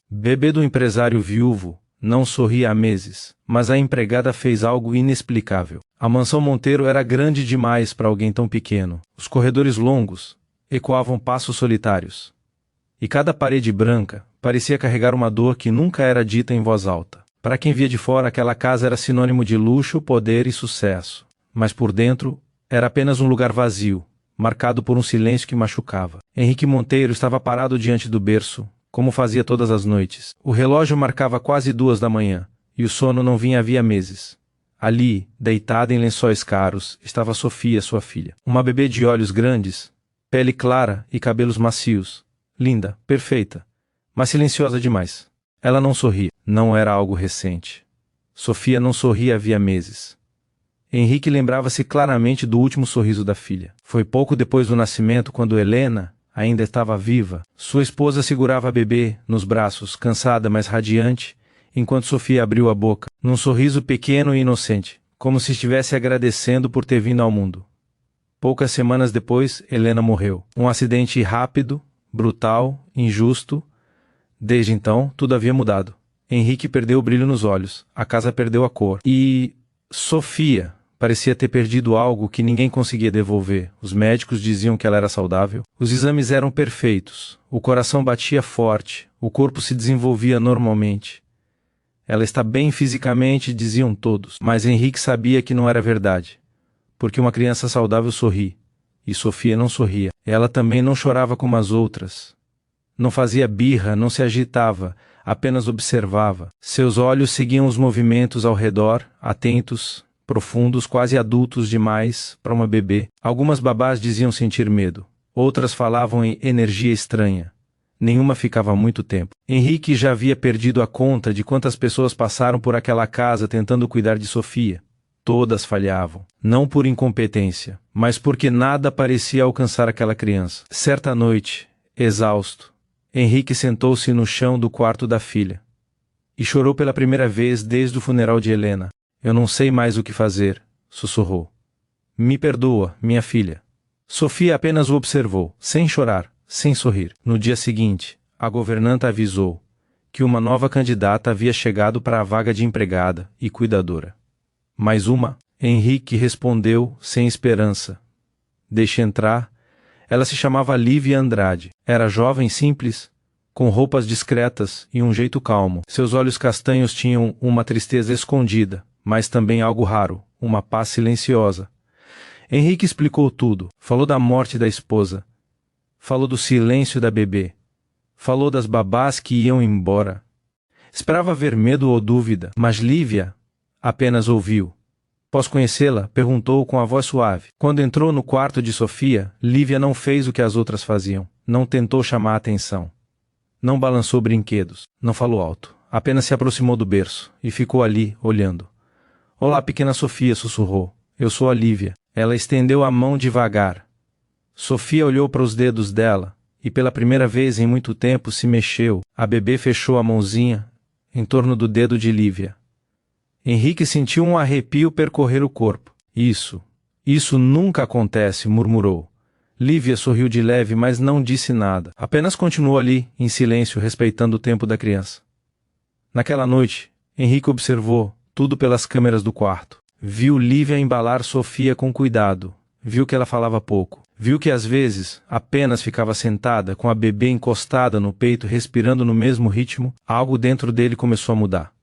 Bebê do empresário viúvo não sorria há meses, mas a empregada fez algo inexplicável. A mansão Monteiro era grande demais para alguém tão pequeno. Os corredores longos ecoavam passos solitários. E cada parede branca parecia carregar uma dor que nunca era dita em voz alta. Para quem via de fora, aquela casa era sinônimo de luxo, poder e sucesso. Mas por dentro, era apenas um lugar vazio, marcado por um silêncio que machucava. Henrique Monteiro estava parado diante do berço, como fazia todas as noites. O relógio marcava quase 2 da manhã, e o sono não vinha havia meses. Ali, deitada em lençóis caros, estava Sofia, sua filha. Uma bebê de olhos grandes, pele clara e cabelos macios. Linda, perfeita, mas silenciosa demais. Ela não sorria. Não era algo recente. Sofia não sorria havia meses. Henrique lembrava-se claramente do último sorriso da filha. Foi pouco depois do nascimento, quando Helena ainda estava viva. Sua esposa segurava a bebê nos braços, cansada, mas radiante, enquanto Sofia abriu a boca, num sorriso pequeno e inocente, como se estivesse agradecendo por ter vindo ao mundo. Poucas semanas depois, Helena morreu. Um acidente rápido, brutal, injusto. Desde então, tudo havia mudado. Henrique perdeu o brilho nos olhos, a casa perdeu a cor. E Sofia parecia ter perdido algo que ninguém conseguia devolver. Os médicos diziam que ela era saudável. Os exames eram perfeitos. O coração batia forte. O corpo se desenvolvia normalmente. Ela está bem fisicamente, diziam todos. Mas Henrique sabia que não era verdade. Porque uma criança saudável sorri. E Sofia não sorria. Ela também não chorava como as outras. Não fazia birra, não se agitava, apenas observava. Seus olhos seguiam os movimentos ao redor, atentos, profundos, quase adultos demais para uma bebê. Algumas babás diziam sentir medo. Outras falavam em energia estranha. Nenhuma ficava muito tempo. Henrique já havia perdido a conta de quantas pessoas passaram por aquela casa tentando cuidar de Sofia. Todas falhavam. Não por incompetência, mas porque nada parecia alcançar aquela criança. Certa noite, exausto, Henrique sentou-se no chão do quarto da filha e chorou pela primeira vez desde o funeral de Helena. Eu não sei mais o que fazer, sussurrou. Me perdoa, minha filha. Sofia apenas o observou, sem chorar, sem sorrir. No dia seguinte, a governanta avisou que uma nova candidata havia chegado para a vaga de empregada e cuidadora. Mais uma? Henrique respondeu sem esperança. Deixe entrar. Ela se chamava Lívia Andrade. Era jovem, simples, com roupas discretas e um jeito calmo. Seus olhos castanhos tinham uma tristeza escondida, mas também algo raro, uma paz silenciosa. Henrique explicou tudo. Falou da morte da esposa. Falou do silêncio da bebê. Falou das babás que iam embora. Esperava ver medo ou dúvida, mas Lívia apenas ouviu. Posso conhecê-la? Perguntou com a voz suave. Quando entrou no quarto de Sofia, Lívia não fez o que as outras faziam. Não tentou chamar a atenção. Não balançou brinquedos. Não falou alto. Apenas se aproximou do berço e ficou ali, olhando. Olá, pequena Sofia, sussurrou. Eu sou a Lívia. Ela estendeu a mão devagar. Sofia olhou para os dedos dela e pela primeira vez em muito tempo se mexeu. A bebê fechou a mãozinha em torno do dedo de Lívia. Henrique sentiu um arrepio percorrer o corpo. Isso nunca acontece, murmurou. Lívia sorriu de leve, mas não disse nada. Apenas continuou ali, em silêncio, respeitando o tempo da criança. Naquela noite, Henrique observou tudo pelas câmeras do quarto. Viu Lívia embalar Sofia com cuidado. Viu que ela falava pouco. Viu que às vezes apenas ficava sentada, com a bebê encostada no peito, respirando no mesmo ritmo. Algo dentro dele começou a mudar.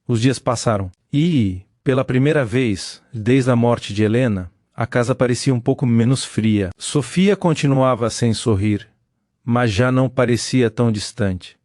Os dias passaram e, pela primeira vez, desde a morte de Helena, a casa parecia um pouco menos fria. Sofia continuava sem sorrir, mas já não parecia tão distante.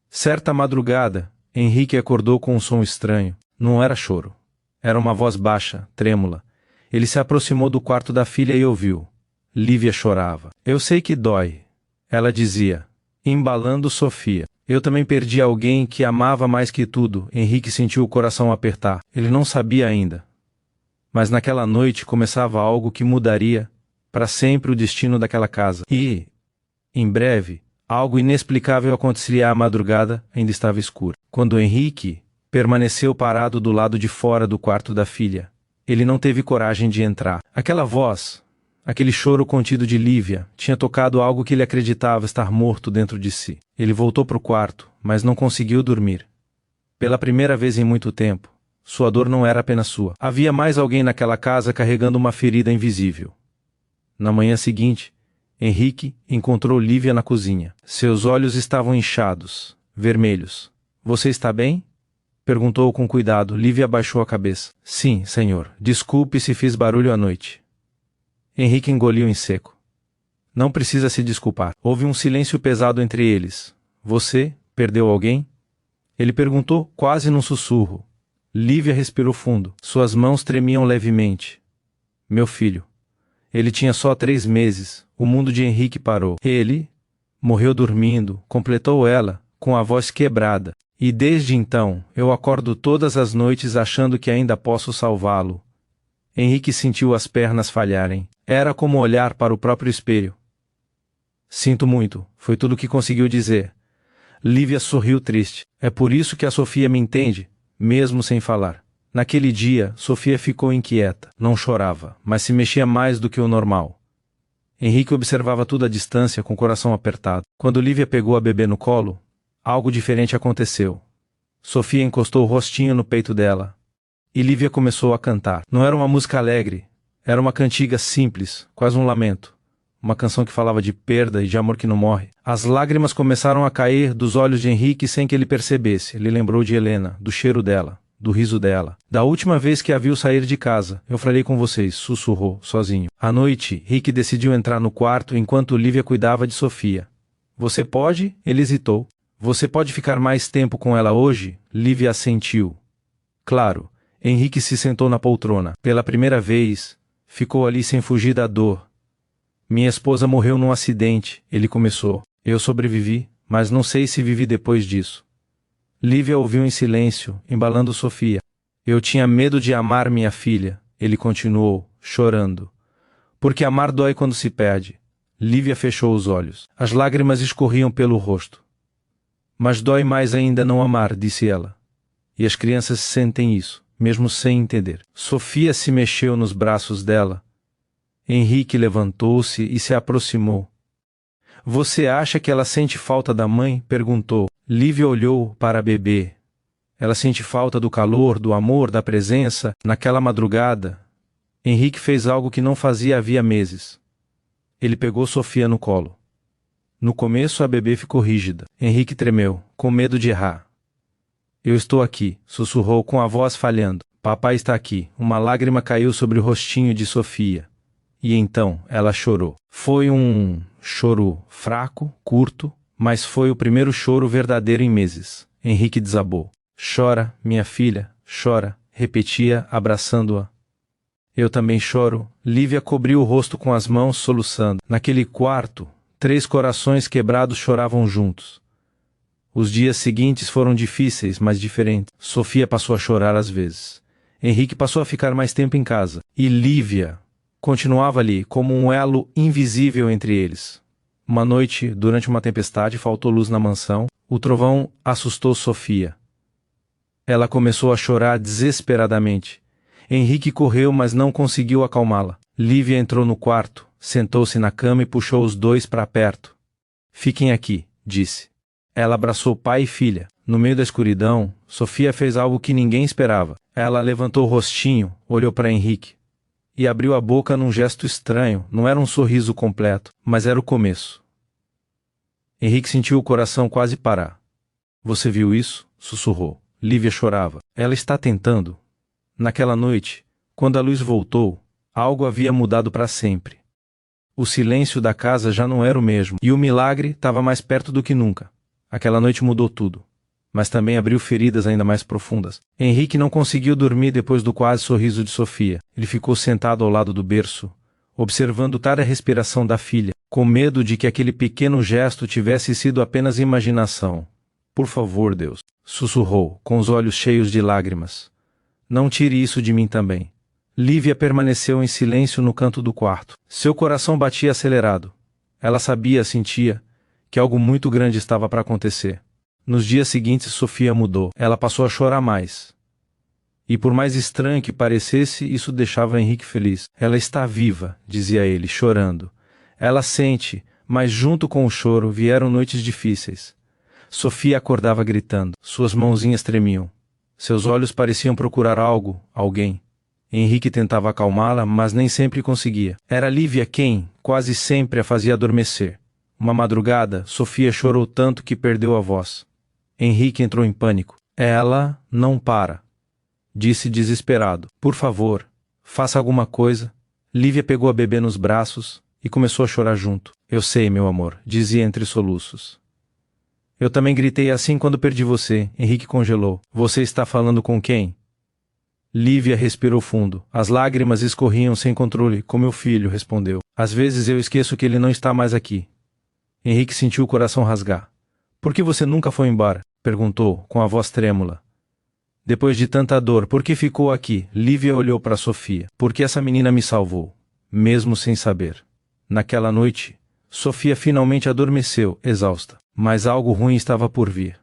Certa madrugada, Henrique acordou com um som estranho. Não era choro. Era uma voz baixa, trêmula. Ele se aproximou do quarto da filha e ouviu. Lívia chorava. Eu sei que dói, ela dizia, embalando Sofia. Eu também perdi alguém que amava mais que tudo. Henrique sentiu o coração apertar. Ele não sabia ainda. Mas naquela noite começava algo que mudaria para sempre o destino daquela casa. E, em breve, algo inexplicável aconteceria. À madrugada ainda estava escura. Quando Henrique permaneceu parado do lado de fora do quarto da filha, ele não teve coragem de entrar. Aquela voz, Aquele choro contido de Lívia tinha tocado algo que ele acreditava estar morto dentro de si. Ele voltou para o quarto, mas não conseguiu dormir. Pela primeira vez em muito tempo, sua dor não era apenas sua. Havia mais alguém naquela casa carregando uma ferida invisível. Na manhã seguinte, Henrique encontrou Lívia na cozinha. Seus olhos estavam inchados, vermelhos. Você está bem? Perguntou com cuidado. Lívia abaixou a cabeça. Sim, senhor. Desculpe se fiz barulho à noite. Henrique engoliu em seco. Não precisa se desculpar. Houve um silêncio pesado entre eles. Você perdeu alguém? Ele perguntou, quase num sussurro. Lívia respirou fundo. Suas mãos tremiam levemente. Meu filho. Ele tinha só 3 meses. O mundo de Henrique parou. Ele morreu dormindo, completou ela, com a voz quebrada. E desde então, eu acordo todas as noites achando que ainda posso salvá-lo. Henrique sentiu as pernas falharem. Era como olhar para o próprio espelho. Sinto muito, foi tudo o que conseguiu dizer. Lívia sorriu triste. É por isso que a Sofia me entende, mesmo sem falar. Naquele dia, Sofia ficou inquieta. Não chorava, mas se mexia mais do que o normal. Henrique observava tudo à distância, com o coração apertado. Quando Lívia pegou a bebê no colo, algo diferente aconteceu. Sofia encostou o rostinho no peito dela. E Lívia começou a cantar. Não era uma música alegre. Era uma cantiga simples, quase um lamento. Uma canção que falava de perda e de amor que não morre. As lágrimas começaram a cair dos olhos de Henrique sem que ele percebesse. Ele lembrou de Helena, do cheiro dela, do riso dela. Da última vez que a viu sair de casa, eu falei com vocês, sussurrou, sozinho. À noite, Henrique decidiu entrar no quarto enquanto Lívia cuidava de Sofia. Você pode? Ele hesitou. Você pode ficar mais tempo com ela hoje? Lívia assentiu. Claro. Henrique se sentou na poltrona. Pela primeira vez, ficou ali sem fugir da dor. Minha esposa morreu num acidente, ele começou. Eu sobrevivi, mas não sei se vivi depois disso. Lívia ouviu em silêncio, embalando Sofia. Eu tinha medo de amar minha filha, ele continuou, chorando. Porque amar dói quando se perde. Lívia fechou os olhos. As lágrimas escorriam pelo rosto. Mas dói mais ainda não amar, disse ela. E as crianças sentem isso, mesmo sem entender. Sofia se mexeu nos braços dela. Henrique levantou-se e se aproximou. Você acha que ela sente falta da mãe? Perguntou. Lívia olhou para a bebê. Ela sente falta do calor, do amor, da presença. Naquela madrugada, Henrique fez algo que não fazia havia meses. Ele pegou Sofia no colo. No começo a bebê ficou rígida. Henrique tremeu, com medo de errar. Eu estou aqui, sussurrou com a voz falhando. Papai está aqui. Uma lágrima caiu sobre o rostinho de Sofia. E então ela chorou. Foi um choro fraco, curto, mas foi o primeiro choro verdadeiro em meses. Henrique desabou. Chora, minha filha, chora, repetia, abraçando-a. Eu também choro. Lívia cobriu o rosto com as mãos, soluçando. Naquele quarto, 3 corações quebrados choravam juntos. Os dias seguintes foram difíceis, mas diferentes. Sofia passou a chorar às vezes. Henrique passou a ficar mais tempo em casa. E Lívia continuava ali, como um elo invisível entre eles. Uma noite, durante uma tempestade, faltou luz na mansão. O trovão assustou Sofia. Ela começou a chorar desesperadamente. Henrique correu, mas não conseguiu acalmá-la. Lívia entrou no quarto, sentou-se na cama e puxou os 2 para perto. Fiquem aqui, disse. Ela abraçou pai e filha. No meio da escuridão, Sofia fez algo que ninguém esperava. Ela levantou o rostinho, olhou para Henrique. E abriu a boca num gesto estranho. Não era um sorriso completo, mas era o começo. Henrique sentiu o coração quase parar. Você viu isso? Sussurrou. Lívia chorava. Ela está tentando. Naquela noite, quando a luz voltou, algo havia mudado para sempre. O silêncio da casa já não era o mesmo, e o milagre estava mais perto do que nunca. Aquela noite mudou tudo, mas também abriu feridas ainda mais profundas. Henrique não conseguiu dormir depois do quase sorriso de Sofia. Ele ficou sentado ao lado do berço, observando a respiração da filha, com medo de que aquele pequeno gesto tivesse sido apenas imaginação. Por favor, Deus, sussurrou, com os olhos cheios de lágrimas. Não tire isso de mim também. Lívia permaneceu em silêncio no canto do quarto. Seu coração batia acelerado. Ela sentia, que algo muito grande estava para acontecer. Nos dias seguintes, Sofia mudou. Ela passou a chorar mais. E por mais estranho que parecesse, isso deixava Henrique feliz. Ela está viva, dizia ele, chorando. Ela sente, mas junto com o choro vieram noites difíceis. Sofia acordava gritando. Suas mãozinhas tremiam. Seus olhos pareciam procurar algo, alguém. Henrique tentava acalmá-la, mas nem sempre conseguia. Era Lívia quem, quase sempre, a fazia adormecer. Uma madrugada, Sofia chorou tanto que perdeu a voz. Henrique entrou em pânico. Ela não para, disse desesperado. Por favor, faça alguma coisa. Lívia pegou a bebê nos braços e começou a chorar junto. Eu sei, meu amor, dizia entre soluços. Eu também gritei assim quando perdi você. Henrique congelou. Você está falando com quem? Lívia respirou fundo. As lágrimas escorriam sem controle. Com meu filho, respondeu. Às vezes eu esqueço que ele não está mais aqui. Henrique sentiu o coração rasgar. Por que você nunca foi embora? Perguntou, com a voz trêmula. Depois de tanta dor, por que ficou aqui? Lívia olhou para Sofia. Porque essa menina me salvou, mesmo sem saber. Naquela noite, Sofia finalmente adormeceu, exausta. Mas algo ruim estava por vir.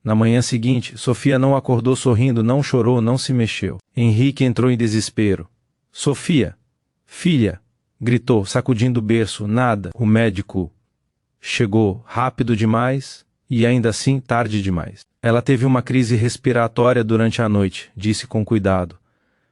Na manhã seguinte, Sofia não acordou sorrindo, não chorou, não se mexeu. Henrique entrou em desespero. Sofia! Filha! Gritou, sacudindo o berço. Nada. O médico chegou rápido demais e ainda assim tarde demais. Ela teve uma crise respiratória durante a noite, disse com cuidado.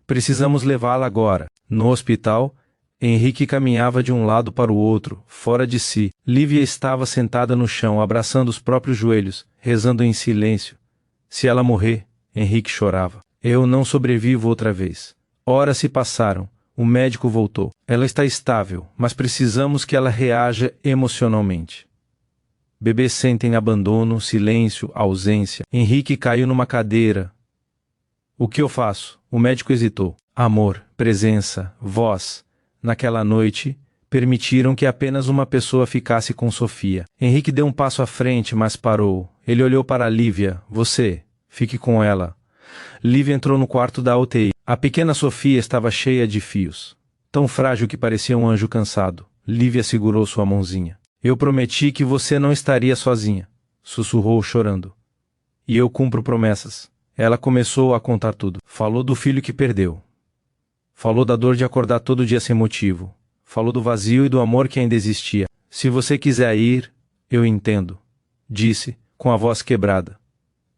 Precisamos levá-la agora. No hospital, Henrique caminhava de um lado para o outro, fora de si. Lívia estava sentada no chão, abraçando os próprios joelhos, rezando em silêncio. Se ela morrer, Henrique chorava. Eu não sobrevivo outra vez. Horas se passaram. O médico voltou. Ela está estável, mas precisamos que ela reaja emocionalmente. Bebês sentem abandono, silêncio, ausência. Henrique caiu numa cadeira. O que eu faço? O médico hesitou. Amor, presença, voz. Naquela noite, permitiram que apenas uma pessoa ficasse com Sofia. Henrique deu um passo à frente, mas parou. Ele olhou para Lívia. Você, fique com ela. Lívia entrou no quarto da UTI. A pequena Sofia estava cheia de fios. Tão frágil que parecia um anjo cansado. Lívia segurou sua mãozinha. Eu prometi que você não estaria sozinha, sussurrou chorando. E eu cumpro promessas. Ela começou a contar tudo. Falou do filho que perdeu. Falou da dor de acordar todo dia sem motivo. Falou do vazio e do amor que ainda existia. Se você quiser ir, eu entendo, disse, com a voz quebrada.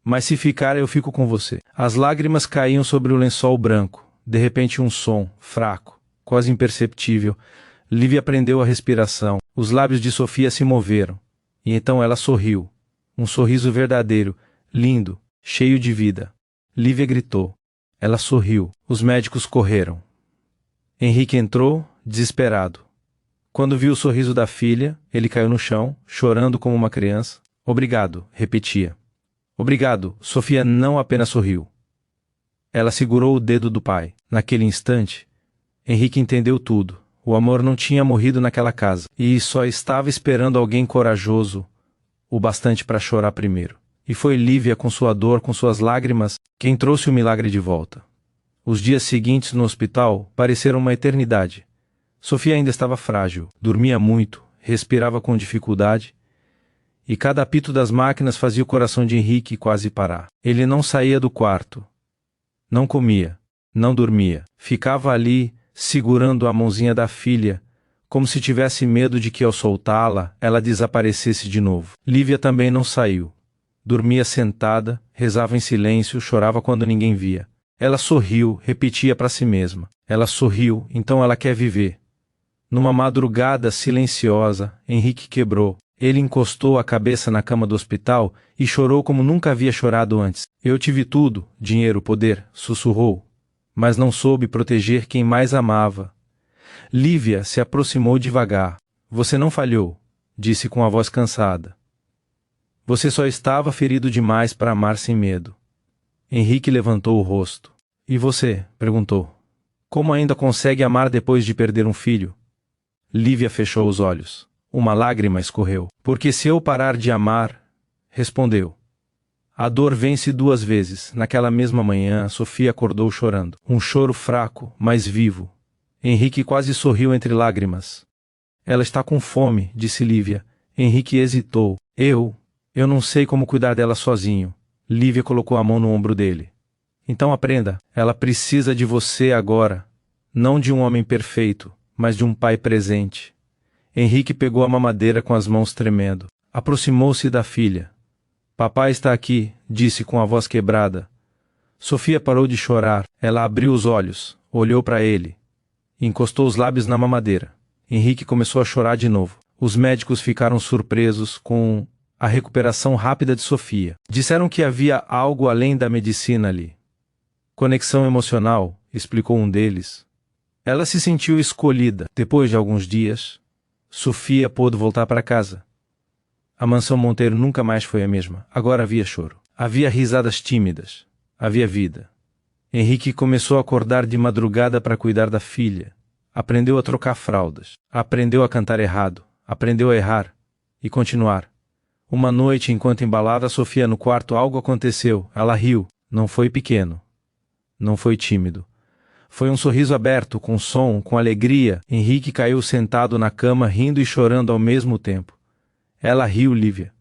Mas se ficar, eu fico com você. As lágrimas caíam sobre o lençol branco. De repente um som, fraco, quase imperceptível. Lívia prendeu a respiração. Os lábios de Sofia se moveram. E então ela sorriu. Um sorriso verdadeiro, lindo, cheio de vida. Lívia gritou. Ela sorriu. Os médicos correram. Henrique entrou, desesperado. Quando viu o sorriso da filha, ele caiu no chão, chorando como uma criança. Obrigado, repetia. Obrigado. Sofia não apenas sorriu. Ela segurou o dedo do pai. Naquele instante, Henrique entendeu tudo. O amor não tinha morrido naquela casa, e só estava esperando alguém corajoso, o bastante para chorar primeiro. E foi Lívia, com sua dor, com suas lágrimas, quem trouxe o milagre de volta. Os dias seguintes no hospital pareceram uma eternidade. Sofia ainda estava frágil, dormia muito, respirava com dificuldade, e cada apito das máquinas fazia o coração de Henrique quase parar. Ele não saía do quarto, não comia, não dormia, ficava ali, segurando a mãozinha da filha, como se tivesse medo de que ao soltá-la, ela desaparecesse de novo. Lívia também não saiu. Dormia sentada, rezava em silêncio, chorava quando ninguém via. Ela sorriu, repetia para si mesma. Ela sorriu, então ela quer viver. Numa madrugada silenciosa, Henrique quebrou. Ele encostou a cabeça na cama do hospital e chorou como nunca havia chorado antes. Eu tive tudo, dinheiro, poder, sussurrou. Mas não soube proteger quem mais amava. Lívia se aproximou devagar. Você não falhou, disse com a voz cansada. Você só estava ferido demais para amar sem medo. Henrique levantou o rosto. E você? Perguntou. Como ainda consegue amar depois de perder um filho? Lívia fechou os olhos. Uma lágrima escorreu. Porque se eu parar de amar, respondeu. A dor vence 2 vezes. Naquela mesma manhã, Sofia acordou chorando. Um choro fraco, mas vivo. Henrique quase sorriu entre lágrimas. Ela está com fome, disse Lívia. Henrique hesitou. Eu não sei como cuidar dela sozinho. Lívia colocou a mão no ombro dele. Então aprenda, ela precisa de você agora, não de um homem perfeito, mas de um pai presente. Henrique pegou a mamadeira com as mãos tremendo. Aproximou-se da filha. Papai está aqui, disse com a voz quebrada. Sofia parou de chorar. Ela abriu os olhos, olhou para ele. Encostou os lábios na mamadeira. Henrique começou a chorar de novo. Os médicos ficaram surpresos com a recuperação rápida de Sofia. Disseram que havia algo além da medicina ali. Conexão emocional, explicou um deles. Ela se sentiu escolhida. Depois de alguns dias, Sofia pôde voltar para casa. A mansão Monteiro nunca mais foi a mesma. Agora havia choro. Havia risadas tímidas. Havia vida. Henrique começou a acordar de madrugada para cuidar da filha. Aprendeu a trocar fraldas. Aprendeu a cantar errado. Aprendeu a errar. E continuar. Uma noite, enquanto embalava Sofia no quarto, algo aconteceu. Ela riu. Não foi pequeno. Não foi tímido. Foi um sorriso aberto, com som, com alegria. Henrique caiu sentado na cama, rindo e chorando ao mesmo tempo. Ela riu, Lívia.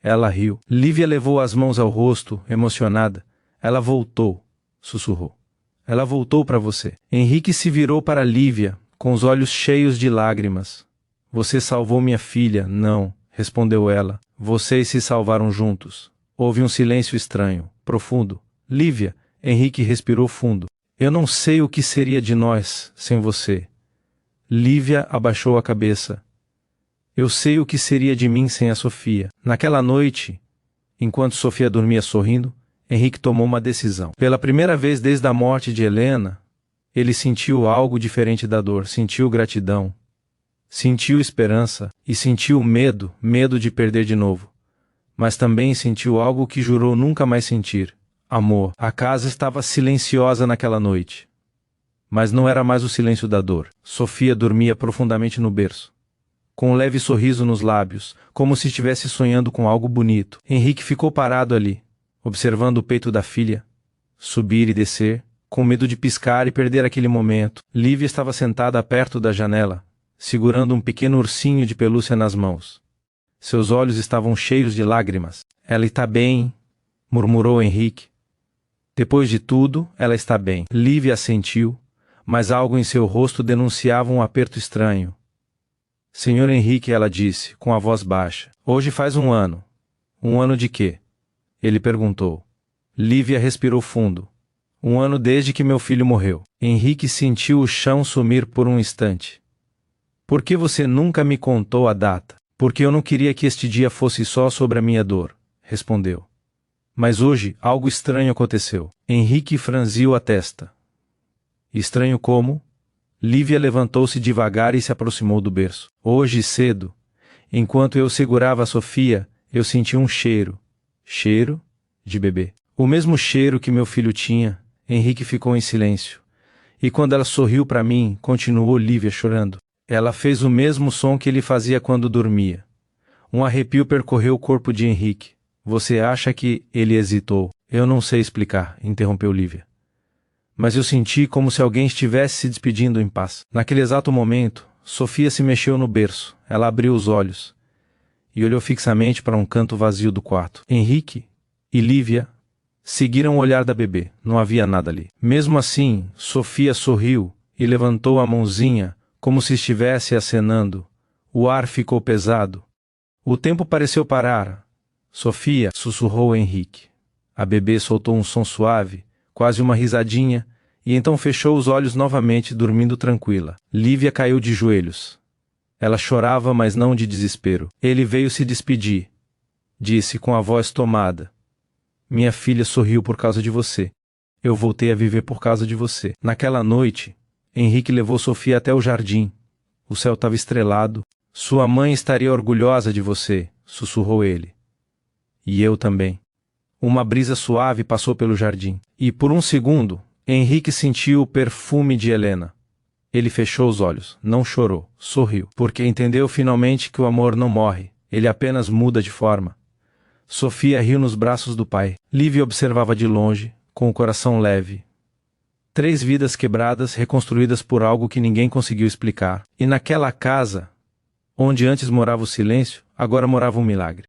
Ela riu. Lívia levou as mãos ao rosto, emocionada. Ela voltou, sussurrou. Ela voltou para você. Henrique se virou para Lívia, com os olhos cheios de lágrimas. Você salvou minha filha. Não, respondeu ela. Vocês se salvaram juntos. Houve um silêncio estranho, profundo. Lívia, Henrique respirou fundo. Eu não sei o que seria de nós sem você. Lívia abaixou a cabeça. Eu sei o que seria de mim sem a Sofia. Naquela noite, enquanto Sofia dormia sorrindo, Henrique tomou uma decisão. Pela primeira vez desde a morte de Helena, ele sentiu algo diferente da dor, sentiu gratidão, sentiu esperança e sentiu medo de perder de novo. Mas também sentiu algo que jurou nunca mais sentir. Amor. A casa estava silenciosa naquela noite. Mas não era mais o silêncio da dor. Sofia dormia profundamente no berço, com um leve sorriso nos lábios, como se estivesse sonhando com algo bonito. Henrique ficou parado ali, observando o peito da filha, subir e descer, com medo de piscar e perder aquele momento. Lívia estava sentada perto da janela, segurando um pequeno ursinho de pelúcia nas mãos. Seus olhos estavam cheios de lágrimas. Ela está bem, murmurou Henrique. Depois de tudo, ela está bem. Lívia assentiu, mas algo em seu rosto denunciava um aperto estranho. Senhor Henrique, ela disse, com a voz baixa. Hoje faz 1 ano. 1 ano de quê? Ele perguntou. Lívia respirou fundo. 1 ano desde que meu filho morreu. Henrique sentiu o chão sumir por um instante. Por que você nunca me contou a data? Porque eu não queria que este dia fosse só sobre a minha dor, respondeu. Mas hoje, algo estranho aconteceu. Henrique franziu a testa. Estranho como? Lívia levantou-se devagar e se aproximou do berço. Hoje cedo, enquanto eu segurava a Sofia, eu senti um cheiro. Cheiro de bebê. O mesmo cheiro que meu filho tinha. Henrique ficou em silêncio. E quando ela sorriu para mim, continuou Lívia chorando. Ela fez o mesmo som que ele fazia quando dormia. Um arrepio percorreu o corpo de Henrique. Você acha que ele hesitou? Eu não sei explicar, interrompeu Lívia. Mas eu senti como se alguém estivesse se despedindo em paz. Naquele exato momento, Sofia se mexeu no berço. Ela abriu os olhos e olhou fixamente para um canto vazio do quarto. Henrique e Lívia seguiram o olhar da bebê. Não havia nada ali. Mesmo assim, Sofia sorriu e levantou a mãozinha como se estivesse acenando. O ar ficou pesado. O tempo pareceu parar. Sofia, sussurrou Henrique. A bebê soltou um som suave, quase uma risadinha, e então fechou os olhos novamente, dormindo tranquila. Lívia caiu de joelhos. Ela chorava, mas não de desespero. Ele veio se despedir. Disse com a voz tomada. Minha filha sorriu por causa de você. Eu voltei a viver por causa de você. Naquela noite, Henrique levou Sofia até o jardim. O céu estava estrelado. Sua mãe estaria orgulhosa de você, sussurrou ele. E eu também. Uma brisa suave passou pelo jardim. E por um segundo, Henrique sentiu o perfume de Helena. Ele fechou os olhos, não chorou, sorriu, porque entendeu finalmente que o amor não morre, ele apenas muda de forma. Sofia riu nos braços do pai. Lívia observava de longe, com o coração leve. 3 vidas quebradas, reconstruídas por algo que ninguém conseguiu explicar. E naquela casa, onde antes morava o silêncio, agora morava um milagre.